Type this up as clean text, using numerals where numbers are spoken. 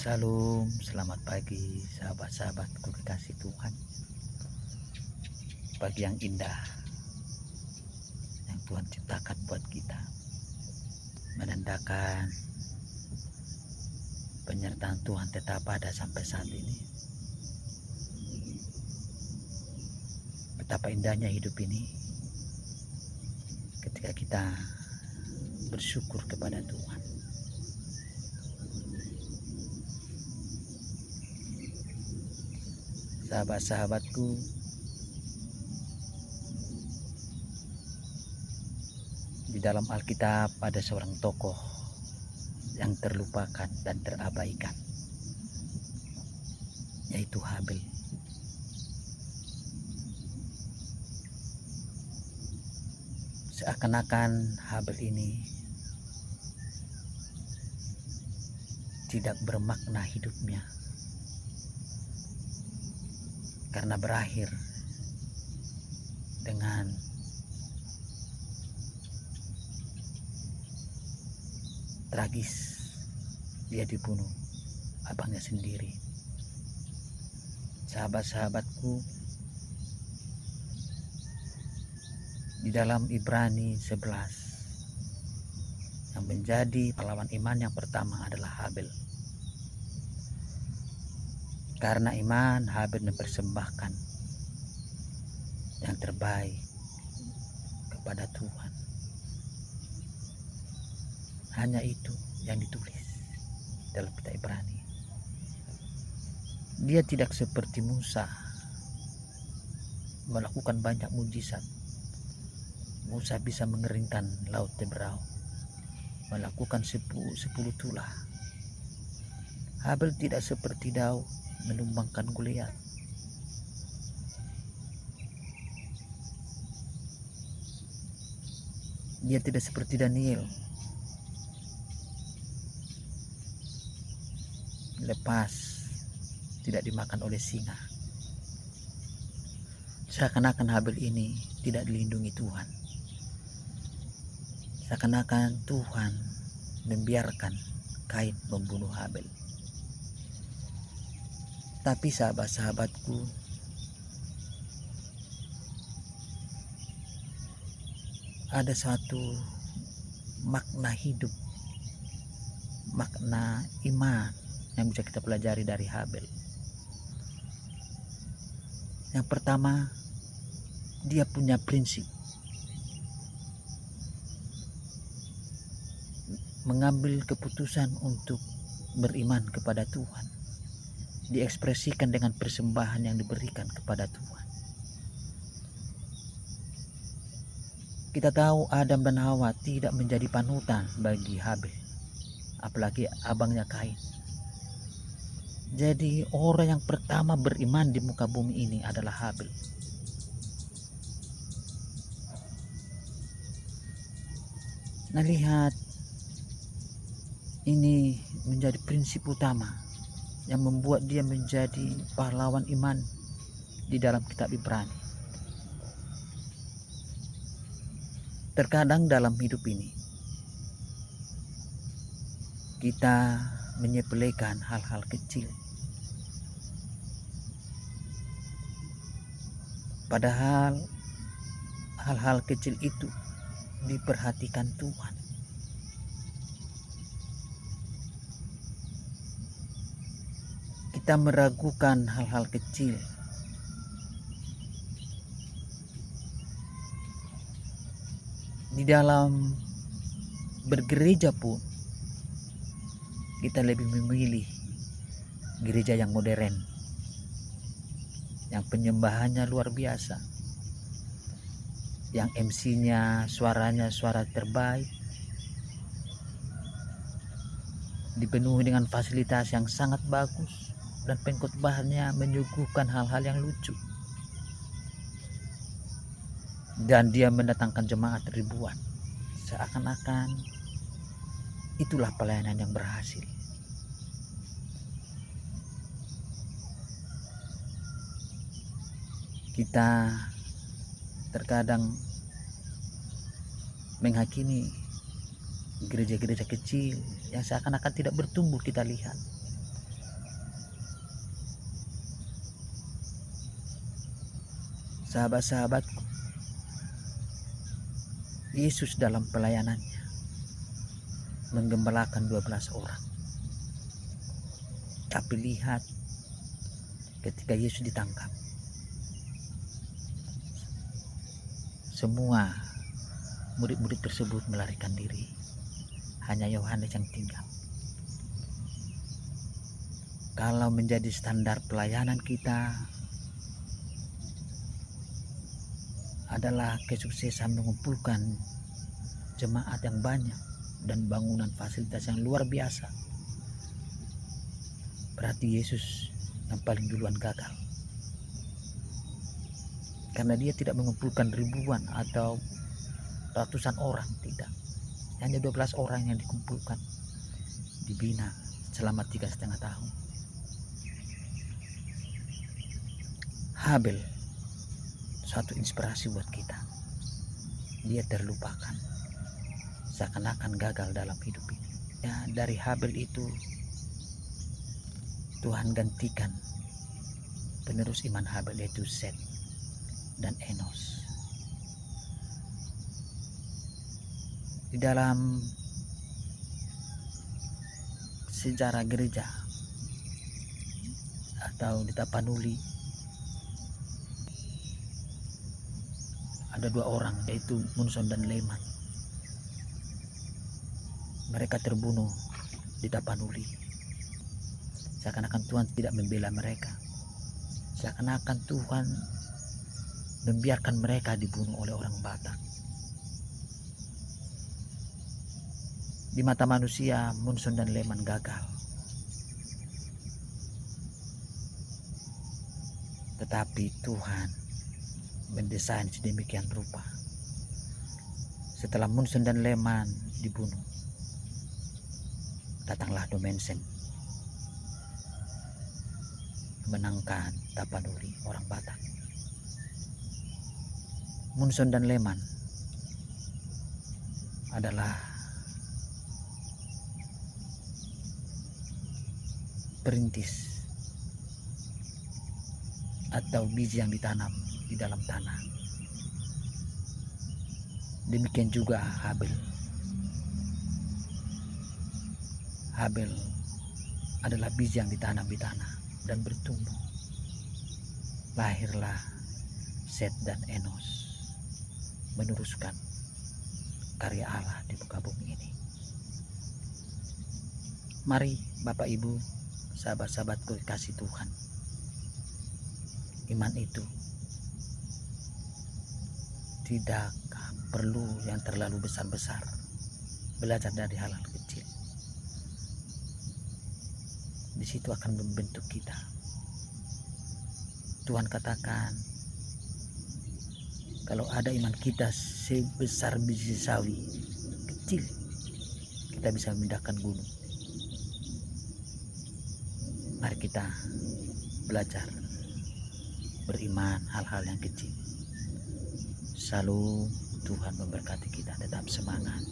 Salam, selamat pagi sahabat-sahabatku kekasih Tuhan. Pagi yang indah yang Tuhan ciptakan buat kita, menandakan penyertaan Tuhan tetap ada sampai saat ini. Betapa indahnya hidup ini ketika kita bersyukur kepada Tuhan. Sahabat-sahabatku, di dalam Alkitab ada seorang tokoh yang terlupakan dan terabaikan, yaitu Habel. Seakan-akan Habel ini tidak bermakna hidupnya, karena berakhir dengan tragis. Dia dibunuh abangnya sendiri. Sahabat-sahabatku, di dalam Ibrani 11, yang menjadi pahlawan iman yang pertama adalah Habel. Karena iman, Habel mempersembahkan yang terbaik kepada Tuhan. Hanya itu yang ditulis dalam kitab Ibrani. Dia tidak seperti Musa melakukan banyak mujizat. Musa bisa mengeringkan laut Teberau, melakukan 10 tulah. Habel tidak seperti Daud menumbangkan Goliat. Dia tidak seperti Daniel, lepas tidak dimakan oleh singa. Seakan-akan Habel ini tidak dilindungi Tuhan. Seakan-akan Tuhan membiarkan Kain membunuh Habel. Tapi sahabat-sahabatku, ada satu makna hidup, makna iman yang bisa kita pelajari dari Habel. Yang pertama, dia punya prinsip, mengambil keputusan untuk beriman kepada Tuhan, diekspresikan dengan persembahan yang diberikan kepada Tuhan. Kita tahu Adam dan Hawa tidak menjadi panutan bagi Habel, apalagi abangnya Kain. Jadi orang yang pertama beriman di muka bumi ini adalah Habel. Nah, lihat, ini menjadi prinsip utama yang membuat dia menjadi pahlawan iman di dalam kitab Ibrani. Terkadang dalam hidup ini kita menyepelekan hal-hal kecil, padahal hal-hal kecil itu diperhatikan Tuhan. Kita meragukan hal-hal kecil. Di dalam bergereja pun kita lebih memilih gereja yang modern, yang penyembahannya luar biasa, yang MC-nya suaranya suara terbaik, dipenuhi dengan fasilitas yang sangat bagus, dan pengkhotbahnya menyuguhkan hal-hal yang lucu, dan dia mendatangkan jemaat ribuan. Seakan-akan itulah pelayanan yang berhasil. Kita terkadang menghakimi gereja-gereja kecil yang seakan-akan tidak bertumbuh. Kita lihat Sahabat-sahabatku, Yesus dalam pelayanannya menggembalakan 12 orang. Tapi lihat, ketika Yesus ditangkap, semua murid-murid tersebut melarikan diri. Hanya Yohanes yang tinggal. Kalau menjadi standar pelayanan kita adalah kesuksesan mengumpulkan jemaat yang banyak dan bangunan fasilitas yang luar biasa, berarti Yesus yang paling duluan gagal. Karena dia tidak mengumpulkan ribuan atau ratusan orang, tidak. Hanya 12 orang yang dikumpulkan, dibina selama 3,5 tahun. Habel, suatu inspirasi buat kita. Dia terlupakan, seakan-akan gagal dalam hidup ini. Ya, dari Habel itu Tuhan gantikan penerus iman Habel, yaitu Set dan Enos. Di dalam sejarah gereja atau di Tapanuli ada 2 orang, yaitu Munson dan Leman. Mereka terbunuh di Tapanuli. Seakan-akan Tuhan tidak membela mereka. Seakan-akan Tuhan membiarkan mereka dibunuh oleh orang Batak. Di mata manusia, Munson dan Leman gagal. Tetapi Tuhan mendesain sedemikian rupa. Setelah Munson dan Leman dibunuh, datanglah Domensen menangkan Tapanuli, orang Batak. Munson dan Leman adalah perintis atau biji yang ditanam di dalam tanah. Demikian juga Habel. Habel adalah biji yang ditanam di tanah dan bertumbuh. Lahirlah Set dan Enos, meneruskan karya Allah di muka bumi ini. Mari Bapak Ibu, sahabat-sahabatku kasih Tuhan, iman itu tidak perlu yang terlalu besar-besar. Belajar dari hal-hal kecil, di situ akan membentuk kita. Tuhan katakan, kalau ada iman kita sebesar biji sawi kecil, kita bisa memindahkan gunung. Mari kita belajar beriman hal-hal yang kecil. Selalu Tuhan memberkati kita, tetap semangat.